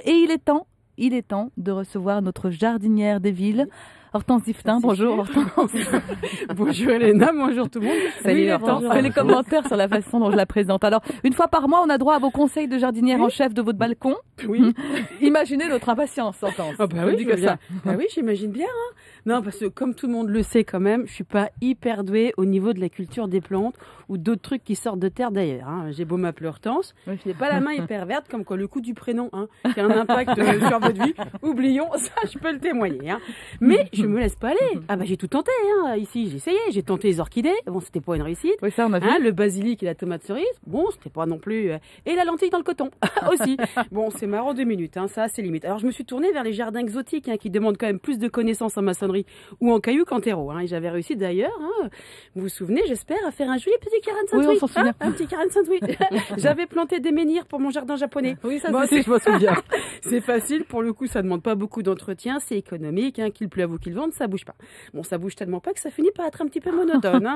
Et il est temps de recevoir notre jardinière des villes, Hortense Yvetin. Bonjour Hortense. Bonjour Elena, bonjour tout le monde. Salut Hortense. Fais les commentaires sur la façon dont je la présente. Alors, une fois par mois, on a droit à vos conseils de jardinière en chef de votre balcon. Oui. Imaginez notre impatience, Hortense. Ah bah oui, oui, j'imagine bien. Hein. Non, parce que comme tout le monde le sait quand même, je suis pas hyper douée au niveau de la culture des plantes ou d'autres trucs qui sortent de terre d'ailleurs. Hein. J'ai beau m'appeler Hortense, je n'ai pas la main hyper verte comme quoi le coup du prénom qui a un impact sur votre vie. Oublions, ça je peux le témoigner. Hein. Mais je me laisse pas aller. Ah bah j'ai tout tenté. Hein. Ici j'ai essayé, j'ai tenté les orchidées. Bon, c'était pas une réussite. Oui, ça on a vu. Hein, le basilic et la tomate cerise. Bon, c'était pas non plus. Et la lentille dans le coton aussi. Bon, c'est marrant 2 minutes. Hein, ça c'est limite. Alors je me suis tournée vers les jardins exotiques qui demandent quand même plus de connaissances en maçonnerie ou en cailloux qu'en terreau. Et j'avais réussi d'ailleurs. Vous vous souvenez, j'espère, à faire un joli petit carin de Saint-Louis. Oui, on s'en souvient. Un petit carin de Saint-Louis. J'avais planté des menhirs pour mon jardin japonais. Oui, ça aussi, je m'en souviens. C'est facile, pour le coup, ça demande pas beaucoup d'entretien, c'est économique, qu'il pleuve ou qu'il vente, ça bouge pas. Bon, ça bouge tellement pas que ça finit par être un petit peu monotone.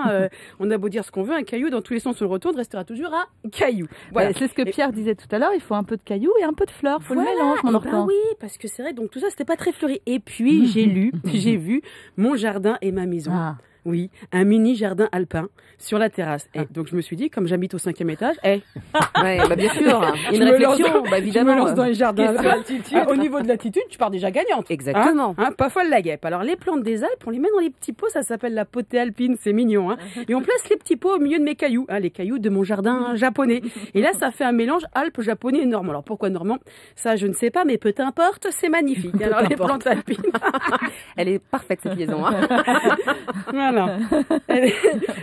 On a beau dire ce qu'on veut, un caillou, dans tous les sens, on le retourne, restera toujours un caillou. Voilà. C'est ce que Pierre disait tout à l'heure, il faut un peu de cailloux et un peu de fleurs, faut le mélange, mon Hortense. Oui, parce que c'est vrai, donc tout ça, c'était pas très fleuri. Et puis, j'ai vu mon jardin et ma maison. Ah. Oui, un mini jardin alpin sur la terrasse. Et donc je me suis dit, comme j'habite au 5e étage, ouais, bah bien sûr, une réflexion, évidemment. Je me lance dans les jardins. Au niveau de l'altitude, tu pars déjà gagnante. Exactement. Pas folle la guêpe. Alors les plantes des Alpes, on les met dans les petits pots, ça s'appelle la potée alpine, c'est mignon. Et on place les petits pots au milieu de mes cailloux, les cailloux de mon jardin japonais. Et là, ça fait un mélange Alpes-japonais et normand. Alors pourquoi normand? Ça, je ne sais pas, mais peu importe, c'est magnifique. Alors les plantes alpines. Elle est parfaite cette liaison. Voilà.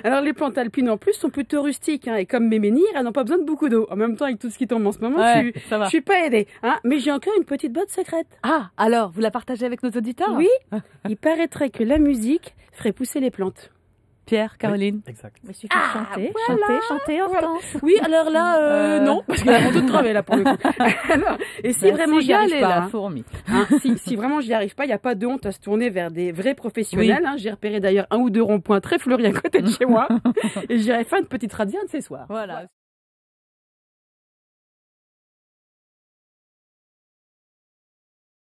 Alors les plantes alpines en plus sont plutôt rustiques et comme mes menhirs, elles n'ont pas besoin de beaucoup d'eau. En même temps, avec tout ce qui tombe en ce moment, je suis pas aidée. Mais j'ai encore une petite botte secrète. Ah, alors, vous la partagez avec nos auditeurs? Oui, il paraîtrait que la musique ferait pousser les plantes. Pierre, Caroline. Oui, exact. Il suffit de chanter, Hortense. Oui, alors là, non, parce qu'elle a tout travail là pour le coup. Alors, et si vraiment j'y arrive pas, la fourmi. Si vraiment j'y arrive pas, il n'y a pas de honte à se tourner vers des vrais professionnels. J'ai repéré d'ailleurs 1 ou 2 ronds-points très fleuris à côté de chez moi, et j'irai faire une petite radienne ce soir. Voilà.